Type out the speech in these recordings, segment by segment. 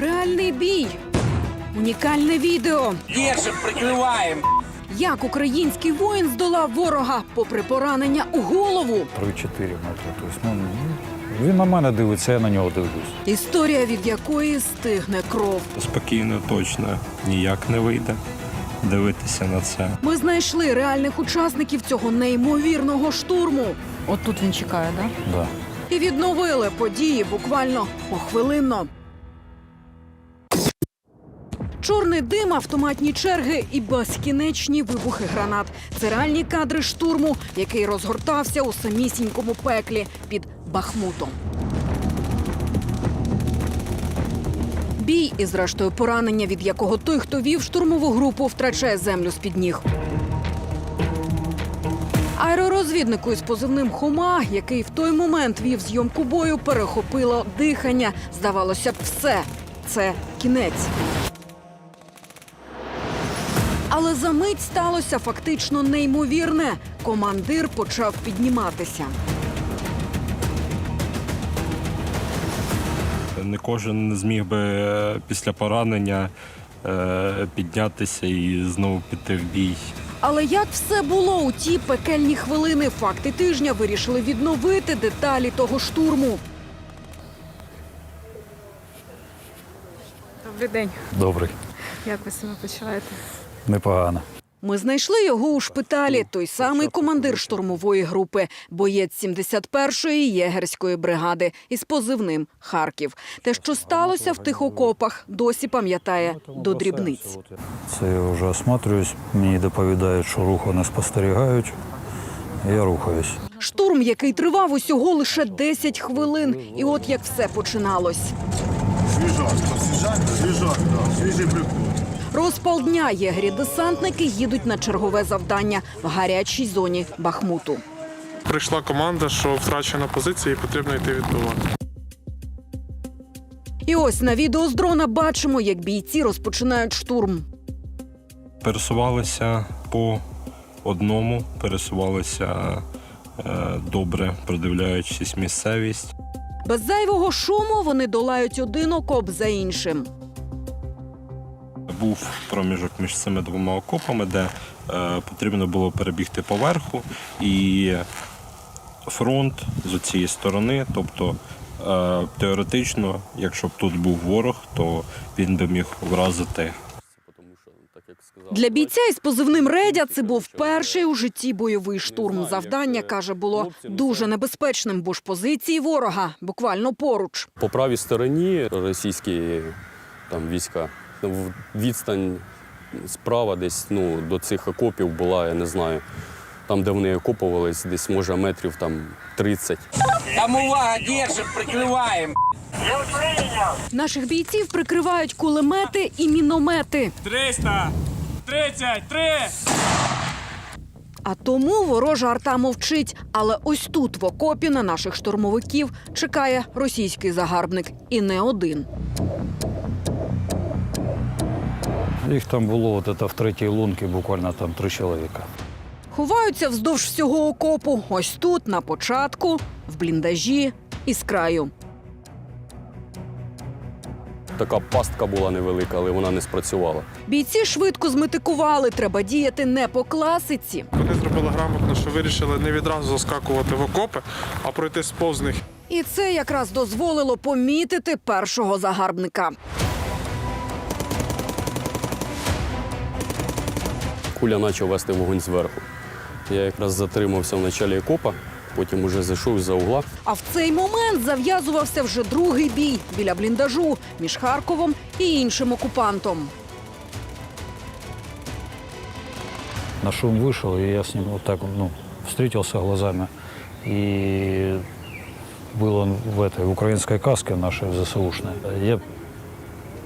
Реальний бій. Унікальне відео. Держим, прикриваємо. Як український воїн здолав ворога, попри поранення у голову. 3-4 метри. Тобто, він на мене дивиться, я на нього дивлюсь. Історія, від якої стигне кров. Спокійно, точно ніяк не вийде дивитися на це. Ми знайшли реальних учасників цього неймовірного штурму. От тут він чекає, так? Да. І відновили події буквально похвилинно. Чорний дим, автоматні черги і безкінечні вибухи гранат. Це реальні кадри штурму, який розгортався у самісінькому пеклі під Бахмутом. Бій і, зрештою, поранення, від якого той, хто вів штурмову групу, втрачає землю з-під ніг. Аеророзвіднику із позивним «Хома», який в той момент вів зйомку бою, перехопило дихання. Здавалося б, все. Це кінець. Але за мить сталося фактично неймовірне. Командир почав підніматися. Не кожен зміг би після поранення піднятися і знову піти в бій. Але як все було у ті пекельні хвилини, факти тижня вирішили відновити деталі того штурму. Добрий день. Добрий. Як ви себе почуваєте? Непогано. Ми знайшли його у шпиталі. Той самий командир штурмової групи, боєць 71-ї єгерської бригади із позивним «Харків». Те, що сталося в тих окопах, досі пам'ятає до дрібниць. Це я вже осматрююсь, мені доповідають, що руху не спостерігають, я рухаюсь. Штурм, який тривав усього лише 10 хвилин. І от як все починалось. Свіжий прикол. Розпал дня єгері-десантники їдуть на чергове завдання в гарячій зоні Бахмуту. Прийшла команда, що втрачена позиція і потрібно йти відбивати. І ось на відео з дрона бачимо, як бійці розпочинають штурм. Пересувалися по одному, пересувалися добре, продивляючись місцевість. Без зайвого шуму вони долають один окоп за іншим. Був проміжок між цими двома окопами, де потрібно було перебігти поверху, і фронт з цієї сторони, тобто теоретично, якщо б тут був ворог, то він би міг вразити. Для бійця із позивним «Редя» це був перший у житті бойовий штурм. Завдання, каже, було дуже небезпечним, бо ж позиції ворога буквально поруч. По правій стороні російські війська. Відстань справа десь до цих окопів була, я не знаю, там, де вони окопувались, десь, може, метрів 30. Там увага, держим, прикриваємо. Наших бійців прикривають кулемети і міномети. 333! А тому ворожа арта мовчить. Але ось тут, в окопі, на наших штурмовиків чекає російський загарбник. І не один. Їх там було в третій лунці буквально 3 чоловіка. Ховаються вздовж всього окопу. Ось тут, на початку, в бліндажі і з краю. Така пастка була невелика, але вона не спрацювала. Бійці швидко зметикували. Треба діяти не по класиці. Вони зробили грамотно, що вирішили не відразу заскакувати в окопи, а пройти повз них. І це якраз дозволило помітити першого загарбника. Куля почав вести вогонь зверху. Я якраз затримався в началі окопа, потім уже зайшов з-за угла. А в цей момент зав'язувався вже другий бій біля бліндажу між Харковом і іншим окупантом. На шум вышел, и я с ним встретился глазами. И был он в украинской каске нашей ЗСУшной. Я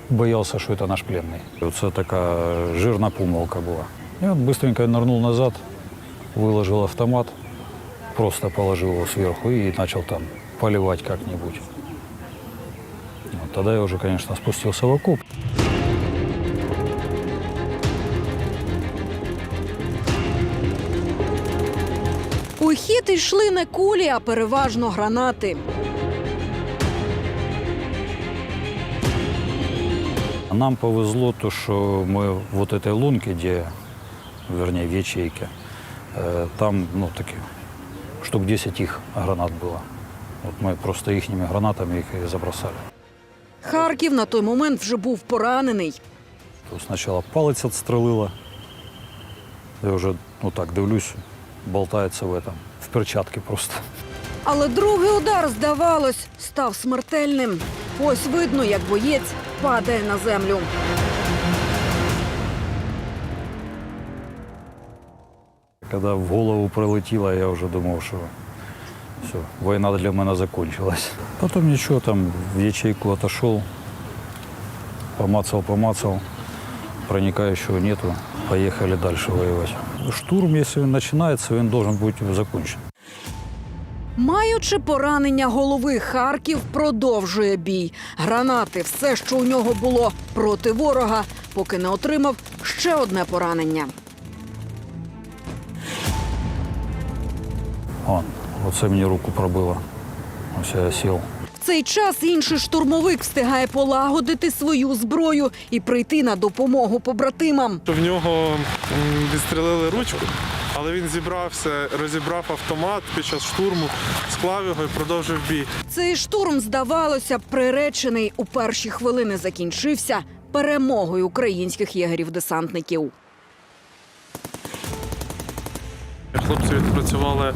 боялся, что это наш пленный. Це така жирна помилка була. И он быстренько нырнул назад, выложил автомат, просто положил его сверху и начал там поливать как-нибудь. Тогда я уже, конечно, спустился в окоп. У хід йшли не кулі, а переважно гранати. Нам повезло, то, что мы в вот этой лунке, вернее, в ячейке, там, такие, штук 10 их гранат было. Вот мы просто їхніми гранатами їх і забросали. Харків на той момент вже був поранений. То спочатку палець відстрелило. Я вже, так, дивлюсь, болтається в перчатці просто. Але другий удар, здавалось, став смертельним. Ось видно, як боєць падає на землю. Коли в голову прилетіло, я вже думав, що все, війна для мене закінчилась. Потім нічого, там в ячейку отошел, помацал, проникающего нету, поехали дальше воевать. Штурм, якщо він починається, він має бути закінчений. Маючи поранення голови, Харків продовжує бій. Гранати – все, що у нього було проти ворога, поки не отримав ще одне поранення. Оце мені руку пробило. Ось я сів. В цей час інший штурмовик встигає полагодити свою зброю і прийти на допомогу побратимам. В нього відстрелили ручку, але він зібрався, розібрав автомат під час штурму, склав його і продовжив бій. Цей штурм, здавалося, приречений у перші хвилини закінчився перемогою українських єгерів-десантників. Хлопці відпрацювали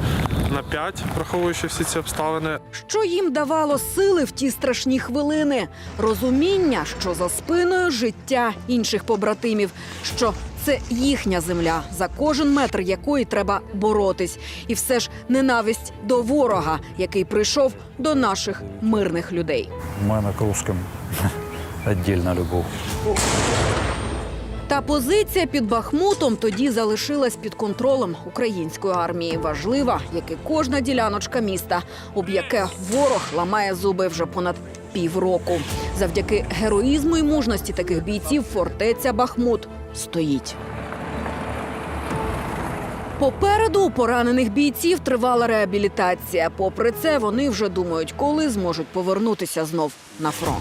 на 5, враховуючи всі ці обставини. Що їм давало сили в ті страшні хвилини? Розуміння, що за спиною життя інших побратимів, що це їхня земля, за кожен метр якої треба боротись. І все ж ненависть до ворога, який прийшов до наших мирних людей. У мене к русским віддільна любов. Та позиція під Бахмутом тоді залишилась під контролем української армії. Важлива, як і кожна діляночка міста, об яке ворог ламає зуби вже понад півроку. Завдяки героїзму і мужності таких бійців фортеця Бахмут стоїть. Попереду у поранених бійців тривала реабілітація. Попри це, вони вже думають, коли зможуть повернутися знов на фронт.